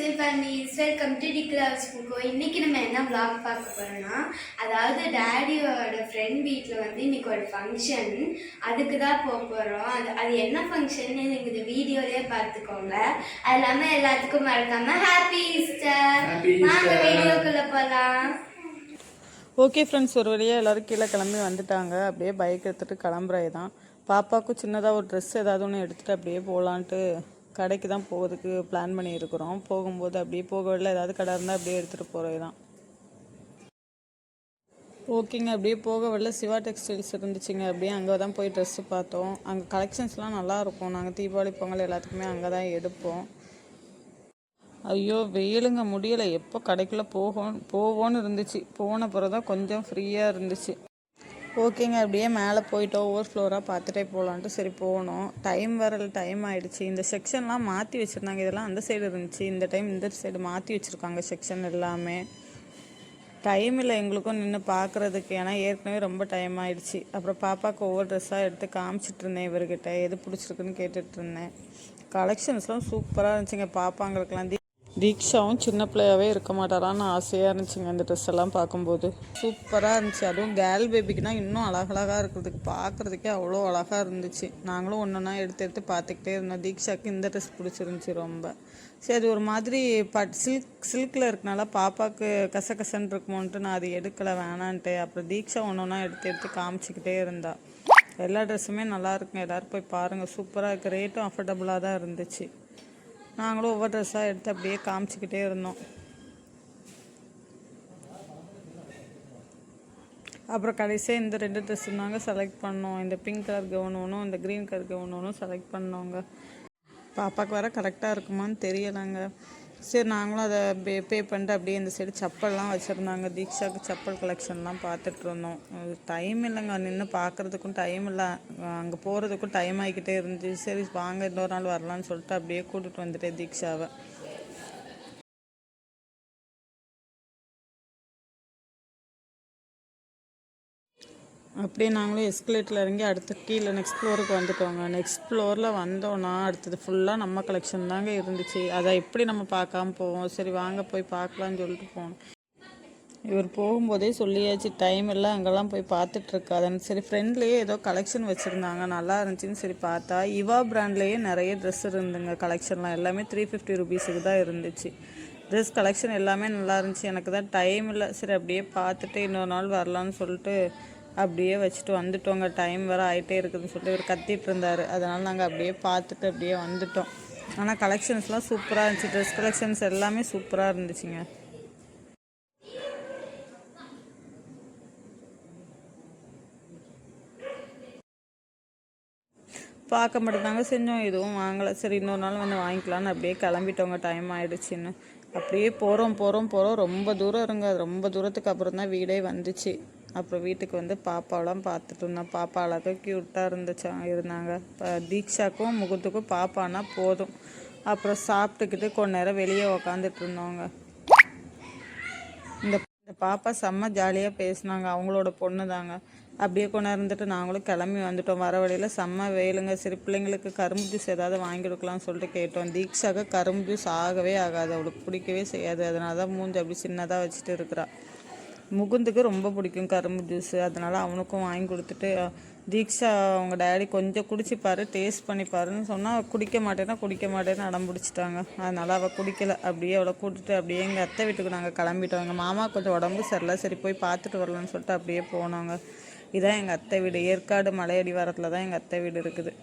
Little families welcome to டிக்லாஸ் புக்கோ. இன்னைக்கு நம்ம என்ன vlog பார்க்க போறோம்னா, அதாவது டேடியோட ஃப்ரெண்ட் வீட்டில் வந்து இன்னைக்கு ஒரு ஃபங்க்ஷன், அதுக்கு தான் போக போகிறோம். அது என்ன ஃபங்க்ஷன் நீங்கள் இந்த வீடியோலேயே பார்த்துக்கோங்க. அது இல்லாமல் எல்லாத்துக்கும் மறக்காம ஹாப்பி ஈஸ்டர். வாங்க வீடியோக்குள்ளே போகலாம். ஓகே ஃப்ரெண்ட்ஸ், ஒரு வழியாக எல்லோரும் கீழே கிளம்பி வந்துட்டாங்க. அப்படியே பைக் எடுத்துகிட்டு கிளம்புறது தான். பாப்பாவுக்கும் சின்னதாக ஒரு ட்ரெஸ் ஏதாவது ஒன்று எடுத்துகிட்டு அப்படியே போகலான்ட்டு கடைக்கு தான் போகிறதுக்கு பிளான் பண்ணியிருக்கிறோம். போகும்போது அப்படியே போக வழியில் ஏதாவது கடை இருந்தால் அப்படியே எடுத்துகிட்டு போகிறது தான். ஓகேங்க, அப்படியே போக வழியில் சிவா டெக்ஸ்டைல்ஸ் இருந்துச்சுங்க. அப்படியே அங்கே தான் போய் ட்ரெஸ்ஸு பார்த்தோம். அங்கே கலெக்ஷன்ஸ்லாம் நல்லாயிருக்கும். நாங்கள் தீபாவளி பொங்கல் எல்லாத்துக்குமே அங்கே தான் எடுப்போம். ஐயோ வெயிலுங்க, முடியலை. எப்போ கடைக்குள்ளே போவோன்னு இருந்துச்சு. போன பிறகு தான் கொஞ்சம் ஃப்ரீயாக இருந்துச்சு. ஓகேங்க, அப்படியே மேலே போயிட்டோம். ஓவர் ஃப்ளோராக பார்த்துட்டே போகலான்ட்டு சரி போனோம். டைம் ஆகிடுச்சு. இந்த செக்ஷன்லாம் மாற்றி வச்சுருந்தாங்க. இதெல்லாம் அந்த சைடு இருந்துச்சு. இந்த டைம் இந்த சைடு மாற்றி வச்சுருக்காங்க செக்ஷன் எல்லாமே. டைம் இல்லை எங்களுக்கும் நின்று பார்க்குறதுக்கு, ஏன்னா ஏற்கனவே ரொம்ப டைம் ஆகிடுச்சு. அப்புறம் பாப்பாவுக்கு ஒவ்வொரு ட்ரெஸ்ஸாக எடுத்து காமிச்சிட்டு இருந்தேன். இவர்கிட்ட எது பிடிச்சிருக்குன்னு கேட்டுட்டு இருந்தேன். கலெக்ஷன்ஸ்லாம் சூப்பராக இருந்துச்சுங்க. பாப்பாங்களுக்கெல்லாம் தீக்ஷாவும் சின்ன பிள்ளையாகவே இருக்க மாட்டாரான்னு ஆசையாக இருந்துச்சுங்க. இந்த ட்ரெஸ் எல்லாம் பார்க்கும்போது சூப்பராக இருந்துச்சு. அதுவும் கேர்ள் பேபிக்குனா இன்னும் அழகழகாக இருக்கிறதுக்கு, பார்க்குறதுக்கே அவ்வளோ அழகாக இருந்துச்சு. நாங்களும் ஒன்று எடுத்து பார்த்துக்கிட்டே இருந்தோம். தீக்ஷாவுக்கு இந்த ட்ரெஸ் பிடிச்சிருந்துச்சி ரொம்ப. சரி, அது ஒரு மாதிரி சில்கில் இருக்கனால பாப்பாவுக்கு கசகசன்னு இருக்குமோன்ட்டு நான் அது எடுக்கலை, வேணான்ட்டு. அப்புறம் தீக்ஷா ஒன்று எடுத்து காமிச்சிக்கிட்டே இருந்தா. எல்லா ட்ரெஸ்ஸுமே நல்லா இருக்குங்க. எல்லோரும் போய் பாருங்கள், சூப்பராக இருக்குது. ரேட்டும் அஃபோர்டபுளாக தான் இருந்துச்சு. நாங்களும் ஒவ்வொரு ட்ரெஸ்ஸாக எடுத்து அப்படியே காமிச்சிக்கிட்டே இருந்தோம். அப்புறம் கடைசியாக இந்த 2 ட்ரெஸ்ஸு தாங்க செலக்ட் பண்ணோம். இந்த பிங்க் கலர் கவுன் ஒன்றும், இந்த க்ரீன் கலர் கவுன் ஒன்றும் செலக்ட் பண்ணோங்க. பாப்பாவுக்கு வர கரெக்டாக இருக்குமான்னு தெரியலைங்க. சரி, நாங்களும் அதை பே பண்ணிட்டு அப்படியே இந்த சைடு செப்பல்லாம் வச்சுருந்தாங்க. தீக்ஷாவுக்கு செப்பல் கலெக்ஷன்லாம் பார்த்துட்ருந்தோம். டைம் இல்லைங்க, நின்று பார்க்குறதுக்கும் டைம் இல்லை, அங்கே போகிறதுக்கும் டைம் ஆகிக்கிட்டே இருந்துச்சு. சரி வாங்க இன்னொரு நாள் வரலான்னு சொல்லிட்டு அப்படியே கூட்டிகிட்டு வந்துட்டேன் தீக்ஷாவை. அப்படியே நாங்களும் எஸ்கலேட்டில் இறங்கி அடுத்து கீழே நெக்ஸ்ட் ஃப்ளோருக்கு வந்துட்டோங்க. நெக்ஸ்ட் ஃப்ளோரில் வந்தோன்னா அடுத்தது ஃபுல்லாக நம்ம கலெக்ஷன் தாங்க இருந்துச்சு. அதை எப்படி நம்ம பார்க்காம போவோம். சரி வாங்க போய் பார்க்கலான்னு சொல்லிட்டு போனோம். இவர் போகும்போதே சொல்லியாச்சு, டைம் எல்லாம் அங்கெல்லாம் போய் பார்த்துட்ருக்காதுன்னு. சரி, ஃப்ரெண்ட்லேயே ஏதோ கலெக்ஷன் வச்சுருந்தாங்க, நல்லா இருந்துச்சுன்னு சரி பார்த்தா இவா பிராண்ட்லேயே நிறைய ட்ரெஸ் இருந்துங்க. கலெக்ஷன்லாம் எல்லாமே 350 ருபீஸுக்கு தான் இருந்துச்சு. ட்ரெஸ் கலெக்ஷன் எல்லாமே நல்லா இருந்துச்சு. எனக்கு தான் டைம் இல்லை. சரி அப்படியே பார்த்துட்டு இன்னொரு நாள் வரலான்னு சொல்லிட்டு அப்படியே வச்சுட்டு வந்துட்டோங்க. டைம் வேறு ஆகிட்டே இருக்குதுன்னு சொல்லிட்டு இவர் கத்திட்டு இருந்தார். அதனால் நாங்கள் அப்படியே பார்த்துட்டு அப்படியே வந்துட்டோம். ஆனால் கலெக்ஷன்ஸ்லாம் சூப்பராக இருந்துச்சு. ட்ரெஸ் கலெக்ஷன்ஸ் எல்லாமே சூப்பராக இருந்துச்சுங்க. பார்க்க மட்டும்தாங்க செஞ்சோம், எதுவும் வாங்கலை. சரி இன்னொரு நாள் வந்து வாங்கிக்கலான்னு அப்படியே கிளம்பிட்டோங்க. டைம் ஆகிடுச்சின்னு அப்படியே போகிறோம். ரொம்ப தூரம் இருங்க. ரொம்ப தூரத்துக்கு அப்புறம் தான் வீடே வந்துச்சு. அப்புறம் வீட்டுக்கு வந்து பாப்பாவெல்லாம் பார்த்துட்டு இருந்தோம். பாப்பா அழகாக க்யூட்டாக இருந்தாங்க. தீக்ஷாக்கும் முகத்துக்கும் பாப்பானா போதும். அப்புறம் சாப்பிட்டுக்கிட்டு கொஞ்ச நேரம் வெளியே உக்காந்துட்டு இருந்தோங்க. இந்த பாப்பா செம்ம ஜாலியாக பேசினாங்க. அவங்களோட பொண்ணு தாங்க. அப்படியே கொண்டு இருந்துட்டு நாங்களும் கிளம்பி வந்துட்டோம். வர வழியில் செம்ம வெயிலுங்க. சரி பிள்ளைங்களுக்கு கரும்பு ஜூஸ் ஏதாவது வாங்கி கொடுக்கலாம்னு சொல்லிட்டு கேட்டோம். தீக்ஷாவுக்கு கரும்பு ஜூஸ் ஆகவே ஆகாது, அவளுக்கு பிடிக்கவே செய்யாது. அதனால தான் மூஞ்சி அப்படி சின்னதாக வச்சுட்டு இருக்கிறா. முகுந்துக்கு ரொம்ப பிடிக்கும் கரும்பு ஜூஸு, அதனால் அவனுக்கும் வாங்கி கொடுத்துட்டு தீக்ஷா அவங்க டேடி கொஞ்சம் குடிச்சிப்பாரு, டேஸ்ட் பண்ணிப்பாருன்னு சொன்னால் குடிக்க மாட்டேன்னு அடம் பிடிச்சிட்டாங்க. அதனால் அவள் குடிக்கலை. அப்படியே அவளை கூட்டிட்டு அப்படியே எங்கள் அத்தை வீட்டுக்கு நாங்கள் கிளம்பிட்டோம். எங்கள் மாமா கொஞ்சம் உடம்பு சரியில்லை, சரி போய் பார்த்துட்டு வரலான்னு சொல்லிட்டு அப்படியே போனோங்க. இதான் எங்கள் அத்தை வீடு. ஏற்காடு மலையடிவாரத்தில் தான் எங்கள் அத்தை வீடு இருக்குது.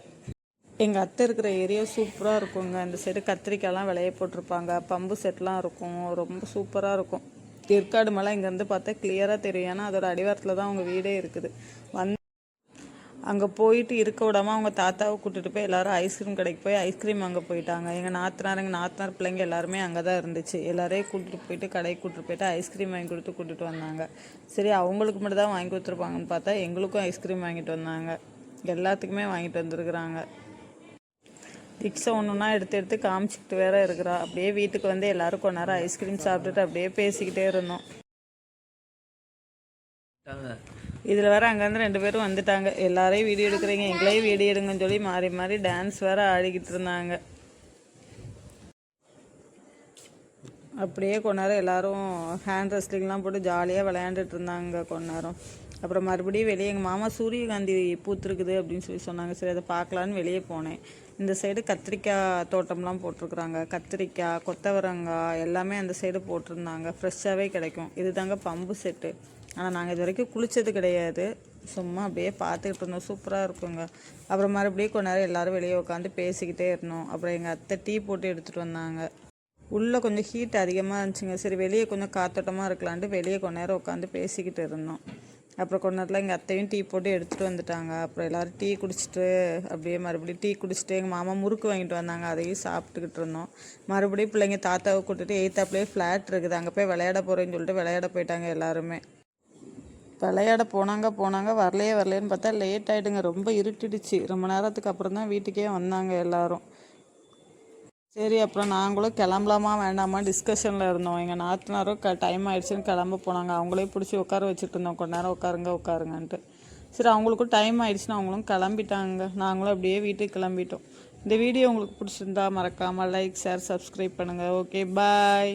எங்கள் அத்தை இருக்கிற ஏரியா சூப்பராக இருக்குங்க. இந்த சைடு கத்திரிக்காயெல்லாம் விளைய போட்டிருப்பாங்க, பம்பு செட்லாம் இருக்கும், ரொம்ப சூப்பராக இருக்கும். ஏற்காடு மலை இங்கேருந்து பார்த்தா கிளியராக தெரியும், ஏன்னா அதோட அடிவாரத்தில் தான் அவங்க வீடே இருக்குது. அங்கே போயிட்டு இருக்க விடாமல் அவங்க தாத்தாவை கூட்டிகிட்டு போய் எல்லோரும் ஐஸ்கிரீம் கடைக்கு போய் ஐஸ்கிரீம் அங்கே போயிட்டாங்க. எங்கள் நாத்தனார் பிள்ளைங்க எல்லாருமே அங்கே தான் இருந்துச்சு. எல்லாரையும் கூட்டிகிட்டு போயிட்டு கடைக்கு கூட்டிகிட்டு போயிட்டு ஐஸ்கிரீம் வாங்கி கொடுத்து கூட்டிகிட்டு வந்தாங்க. சரி அவங்களுக்கு மட்டும் தான் வாங்கி கொடுத்துருப்பாங்கன்னு பார்த்தா எங்களுக்கும் ஐஸ்கிரீம் வாங்கிட்டு வந்தாங்க. எல்லாத்துக்குமே வாங்கிட்டு வந்துருக்குறாங்க. தீக்ஷா ஒன்றுனா எடுத்து காமிச்சிக்கிட்டு வேற இருக்கிறா. அப்படியே வீட்டுக்கு வந்து எல்லோரும் கொஞ்ச நேரம் ஐஸ்கிரீம் சாப்பிட்டுட்டு அப்படியே பேசிக்கிட்டே இருந்தோம். இதில் வேறு அங்கேருந்து 2 பேரும் வந்துட்டாங்க. எல்லாரையும் வீடியோ எடுக்கிறீங்க, எங்களையும் வீடியோ எடுங்கன்னு சொல்லி மாறி டான்ஸ் வேறு ஆடிக்கிட்டு இருந்தாங்க. அப்படியே கொஞ்ச நேரம் எல்லோரும் ஹேண்ட் ரெஸ்லிங்லாம் போட்டு ஜாலியாக விளையாண்டுட்டு இருந்தாங்க கொஞ்ச நேரம். அப்புறம் மறுபடியும் வெளியே எங்கள் மாமா சூரியகாந்தி பூத்துருக்குது அப்படின்னு சொன்னாங்க. சரி அதை பார்க்கலான்னு வெளியே போனேன். இந்த சைடு கத்திரிக்காய் தோட்டம்லாம் போட்டிருக்குறாங்க. கத்திரிக்காய், கொத்தவரங்காய் எல்லாமே அந்த சைடு போட்டிருந்தாங்க. ஃப்ரெஷ்ஷாகவே கிடைக்கும். இது தாங்க பம்பு செட்டு. ஆனால் நாங்கள் இது வரைக்கும் குளித்தது கிடையாது. சும்மா அப்படியே பார்த்துக்கிட்டு இருந்தோம். சூப்பராக இருக்குங்க. அப்புறம் மறுபடியும் கொஞ்ச நேரம் எல்லோரும் வெளியே உட்காந்து பேசிக்கிட்டே இருந்தோம். அப்புறம் எங்கள் அத்தை டீ போட்டு எடுத்துகிட்டு வந்தாங்க. உள்ளே கொஞ்சம் ஹீட் அதிகமாக இருந்துச்சுங்க. சரி வெளியே கொஞ்சம் காத்தோட்டமாக இருக்கலான்ட்டு வெளியே கொஞ்ச நேரம் உட்காந்து பேசிக்கிட்டு இருந்தோம். அப்புறம் கொஞ்ச நேரத்தில் எங்கள் அத்தையும் டீ போட்டு எடுத்துகிட்டு வந்துட்டாங்க. அப்புறம் எல்லோரும் டீ குடிச்சிட்டு அப்படியே மறுபடியும் டீ குடிச்சிட்டு எங்கள் மாமா முறுக்கு வாங்கிட்டு வந்தாங்க. அதையும் சாப்பிட்டுக்கிட்டு இருந்தோம். மறுபடியும் பிள்ளைங்க தாத்தாவை கூட்டிட்டு எய்த்தாப்புலேயே ஃப்ளாட் இருக்குது, அங்கே போய் விளையாட போகிறேன்னு சொல்லிட்டு விளையாட போயிட்டாங்க எல்லாருமே. விளையாட போனாங்க வரலையேன்னு பார்த்தா லேட் ஆகிடுங்க. ரொம்ப இருட்டிடுச்சு. ரொம்ப நேரத்துக்கு அப்புறம் தான் வீட்டுக்கே வந்தாங்க எல்லோரும். சரி அப்புறம் நாங்களும் கிளம்பலாமா வேண்டாமா டிஸ்கஷனில் இருந்தோம். எங்கள் நாத்தனாரும் டைம் ஆகிடுச்சின்னு கிளம்ப போனாங்க. அவங்களே பிடிச்சி உட்கார வச்சுட்டு இருந்தோம். கொஞ்ச நேரம் உட்காருங்கன்ட்டு. சரி அவங்களுக்கும் டைம் ஆகிடுச்சின்னு அவங்களும் கிளம்பிட்டாங்க. நாங்களும் அப்படியே வீட்டுக்கு கிளம்பிட்டோம். இந்த வீடியோ உங்களுக்கு பிடிச்சிருந்தா மறக்காமல் லைக், ஷேர், சப்ஸ்கிரைப் பண்ணுங்கள். Okay bye.